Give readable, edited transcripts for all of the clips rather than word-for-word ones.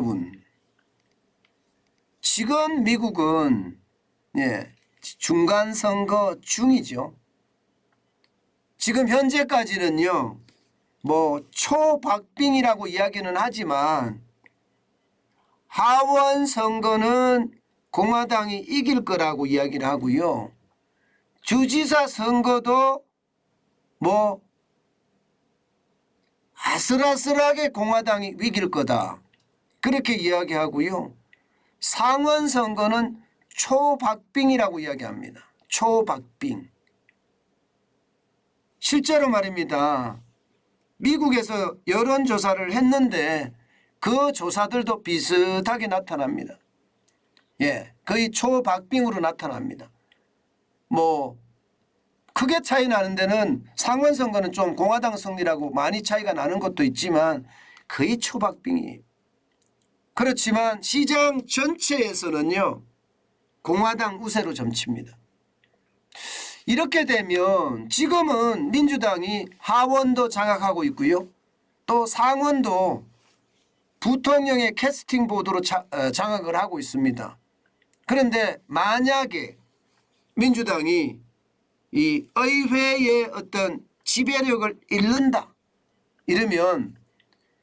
여러분, 지금 미국은 중간 선거 중이죠. 지금 현재까지는요, 뭐 초박빙이라고 이야기는 하지만 하원 선거는 공화당이 이길 거라고 이야기를 하고요. 주지사 선거도 뭐 아슬아슬하게 공화당이 이길 거다, 그렇게 이야기하고요. 상원 선거는 초박빙이라고 이야기합니다. 초박빙. 실제로 말입니다. 미국에서 여론조사를 했는데 그 조사들도 비슷하게 나타납니다. 거의 초박빙으로 나타납니다. 뭐 크게 차이 나는 데는 상원 선거는 좀 공화당 승리라고 많이 차이가 나는 것도 있지만 거의 초박빙이에요. 그렇지만 시장 전체에서는요, 공화당 우세로 점칩니다. 이렇게 되면 지금은 민주당이 하원도 장악하고 있고요. 또 상원도 부통령의 캐스팅 보드로 장악을 하고 있습니다. 그런데 만약에 민주당이 이 의회의 어떤 지배력을 잃는다, 이러면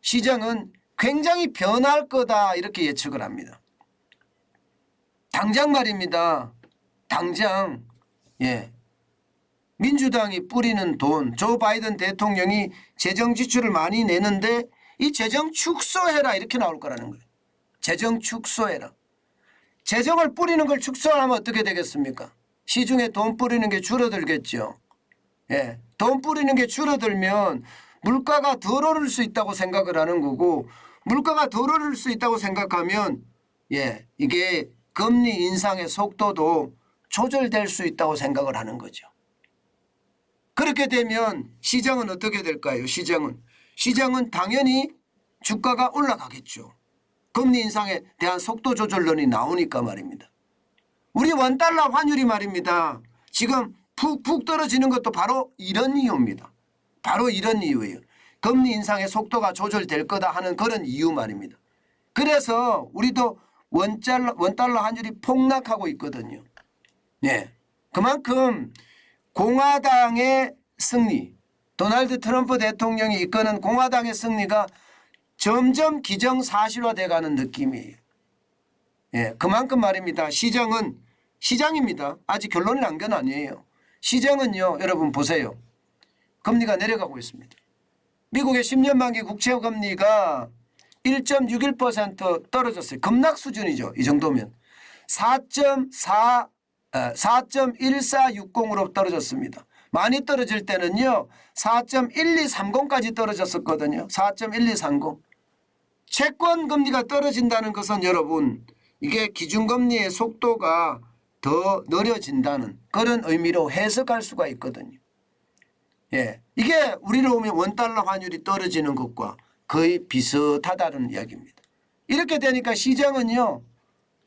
시장은 굉장히 변할 거다, 이렇게 예측을 합니다. 당장 말입니다. 당장 민주당이 뿌리는 돈, 조 바이든 대통령이 재정 지출을 많이 내는데 이 재정 축소해라, 이렇게 나올 거라는 거예요. 재정 축소해라. 재정을 뿌리는 걸 축소하면 어떻게 되겠습니까? 시중에 돈 뿌리는 게 줄어들겠죠. 돈 뿌리는 게 줄어들면 물가가 덜 오를 수 있다고 생각을 하는 거고, 물가가 덜 오를 수 있다고 생각하면 이게 금리 인상의 속도도 조절될 수 있다고 생각을 하는 거죠. 그렇게 되면 시장은 어떻게 될까요? 시장은 당연히 주가가 올라가겠죠. 금리 인상에 대한 속도 조절론이 나오니까 말입니다. 우리 원달러 환율이 말입니다. 지금 푹푹 떨어지는 것도 바로 이런 이유입니다. 바로 이런 이유예요. 금리 인상의 속도가 조절될 거다 하는 그런 이유 말입니다. 그래서 우리도 원달러 환율이 폭락하고 있거든요. 그만큼 공화당의 승리, 도널드 트럼프 대통령이 이끄는 공화당의 승리가 점점 기정사실화돼가는 느낌이에요. 그만큼 말입니다. 시장입니다. 아직 결론이 난 건 아니에요. 시장은요, 여러분 보세요. 금리가 내려가고 있습니다. 미국의 10년 만기 국채 금리가 1.61% 떨어졌어요. 급락 수준이죠. 이 정도면 4.1460으로 떨어졌습니다. 많이 떨어질 때는요 4.1230까지 떨어졌었거든요. 4.1230. 채권 금리가 떨어진다는 것은 여러분, 이게 기준금리의 속도가 더 느려진다는 그런 의미로 해석할 수가 있거든요. 이게 우리로 보면 원달러 환율이 떨어지는 것과 거의 비슷하다는 이야기입니다. 이렇게 되니까 시장은요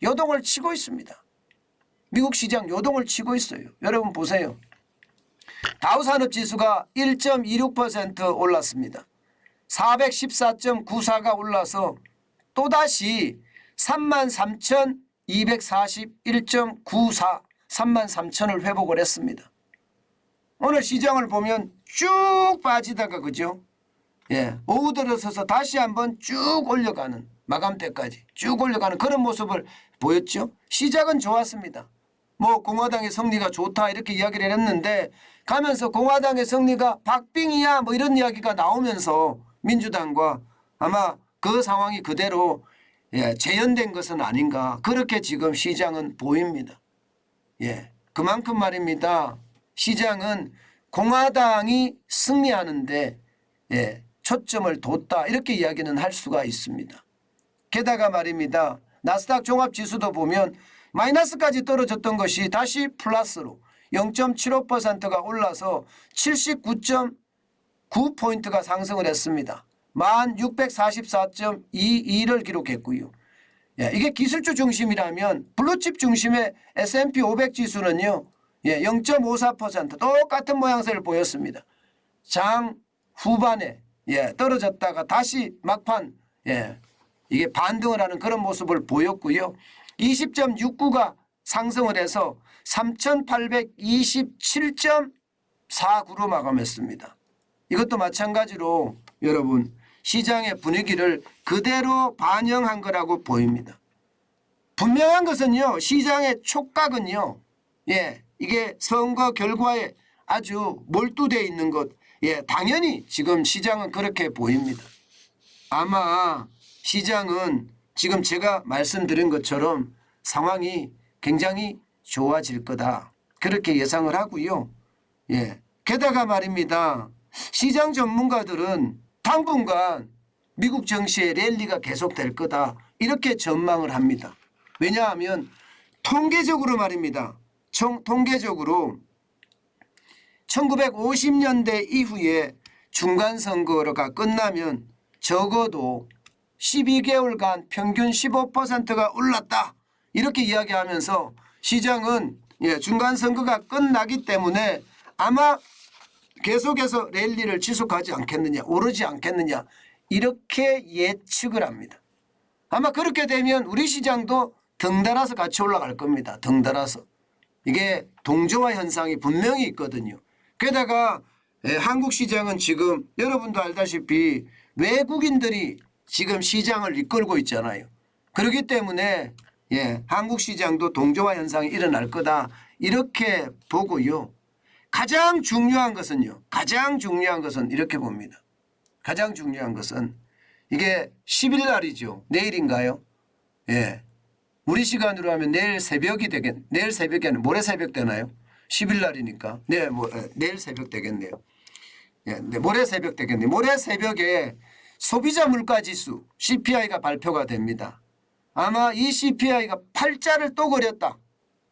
요동을 치고 있습니다. 미국 시장 요동을 치고 있어요. 여러분 보세요. 다우산업지수가 1.26% 올랐습니다. 414.94가 올라서 또다시 33,241.94 33,000을 회복을 했습니다. 오늘 시장을 보면 쭉 빠지다가 그죠? 오후 들어서서 다시 한번 쭉 올려가는, 마감 때까지 쭉 올려가는 그런 모습을 보였죠. 시작은 좋았습니다. 뭐 공화당의 승리가 좋다 이렇게 이야기를 했는데 가면서 공화당의 승리가 박빙이야 뭐 이런 이야기가 나오면서 민주당과 아마 그 상황이 그대로 재현된 것은 아닌가, 그렇게 지금 시장은 보입니다. 그만큼 말입니다. 시장은 공화당이 승리하는데 초점을 뒀다, 이렇게 이야기는 할 수가 있습니다. 게다가 말입니다. 나스닥 종합지수도 보면 마이너스까지 떨어졌던 것이 다시 플러스로 0.75%가 올라서 79.9포인트가 상승을 했습니다. 1644.22를 기록했고요. 이게 기술주 중심이라면 블루칩 중심의 S&P 500 지수는요 0.54% 똑같은 모양새를 보였습니다. 장 후반에 떨어졌다가 다시 막판 이게 반등을 하는 그런 모습을 보였고요. 20.69가 상승을 해서 3,827.49로 마감했습니다. 이것도 마찬가지로 여러분 시장의 분위기를 그대로 반영한 거라고 보입니다. 분명한 것은요. 시장의 촉각은요. 이게 선거 결과에 아주 몰두되어 있는 것. 당연히 지금 시장은 그렇게 보입니다. 아마 시장은 지금 제가 말씀드린 것처럼 상황이 굉장히 좋아질 거다. 그렇게 예상을 하고요. 게다가 말입니다. 시장 전문가들은 당분간 미국 증시의 랠리가 계속될 거다. 이렇게 전망을 합니다. 왜냐하면 통계적으로 말입니다. 통계적으로 1950년대 이후에 중간선거가 끝나면 적어도 12개월간 평균 15%가 올랐다. 이렇게 이야기하면서 시장은 중간선거가 끝나기 때문에 아마 계속해서 랠리를 지속하지 않겠느냐, 오르지 않겠느냐 이렇게 예측을 합니다. 아마 그렇게 되면 우리 시장도 덩달아서 같이 올라갈 겁니다. 덩달아서. 이게 동조화 현상이 분명히 있거든요. 게다가 한국 시장은 지금 여러분도 알다시피 외국인들이 지금 시장을 이끌고 있잖아요. 그렇기 때문에 한국 시장도 동조화 현상이 일어날 거다 이렇게 보고요. 가장 중요한 것은요. 가장 중요한 것은 이렇게 봅니다. 가장 중요한 것은 이게 10일 날이죠. 내일인가요? 우리 시간으로 하면 내일 새벽이 내일 새벽이 아니라 모레 새벽 되나요? 10일 날이니까. 내일 새벽 되겠네요. 모레 새벽 되겠네요. 모레 새벽에 소비자 물가 지수 CPI가 발표가 됩니다. 아마 이 CPI가 8자를 또 그렸다.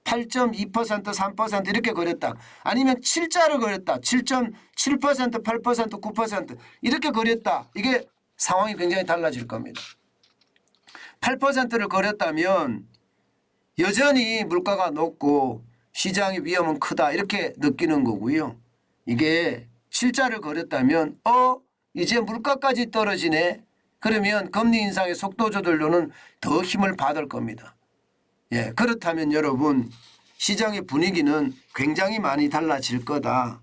8.2%, 3% 이렇게 그렸다. 아니면 7자를 그렸다. 7.7%, 8%, 9% 이렇게 그렸다. 이게 상황이 굉장히 달라질 겁니다. 8%를 그렸다면 여전히 물가가 높고 시장의 위험은 크다 이렇게 느끼는 거고요. 이게 7자를 그렸다면 이제 물가까지 떨어지네. 그러면 금리 인상의 속도 조절로는 더 힘을 받을 겁니다. 그렇다면 여러분 시장의 분위기는 굉장히 많이 달라질 거다.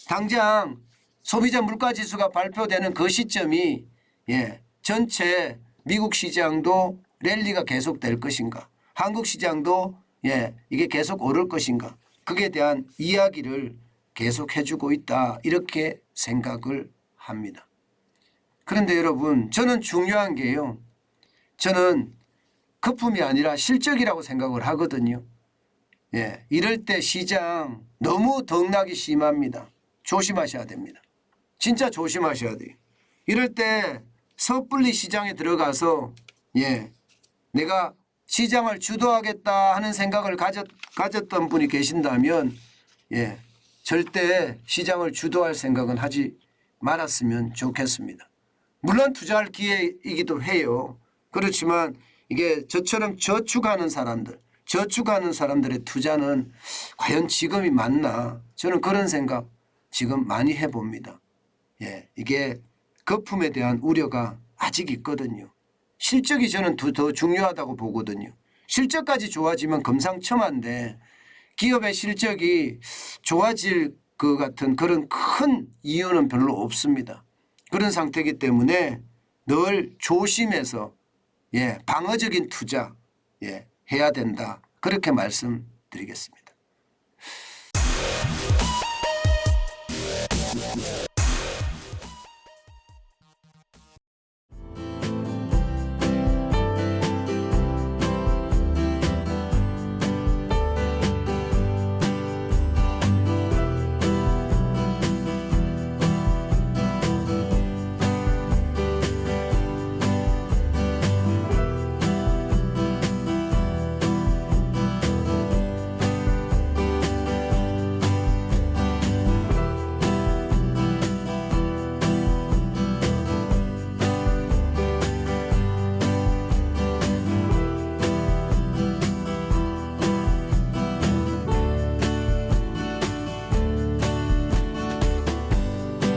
당장 소비자 물가지수가 발표되는 그 시점이 전체 미국 시장도 랠리가 계속될 것인가, 한국 시장도 이게 계속 오를 것인가, 그에 대한 이야기를 계속 해주고 있다 이렇게 생각을 합니다. 그런데 여러분 저는 중요한 게요. 저는 거품이 아니라 실적이라고 생각을 하거든요. 이럴 때 시장 너무 덕락이 심합니다. 조심하셔야 됩니다. 진짜 조심하셔야 돼요. 이럴 때 섣불리 시장에 들어가서 내가 시장을 주도하겠다 하는 생각을 가졌던 분이 계신다면 절대 시장을 주도할 생각은 하지 말았으면 좋겠습니다. 물론 투자할 기회이기도 해요. 그렇지만 이게 저처럼 저축하는 사람들의 투자는 과연 지금이 맞나? 저는 그런 생각 지금 많이 해봅니다. 이게 거품에 대한 우려가 아직 있거든요. 실적이 저는 더 중요하다고 보거든요. 실적까지 좋아지면 금상첨화인데 기업의 실적이 좋아질 것 같은 그런 큰 이유는 별로 없습니다. 그런 상태이기 때문에 늘 조심해서 방어적인 투자 해야 된다. 그렇게 말씀드리겠습니다.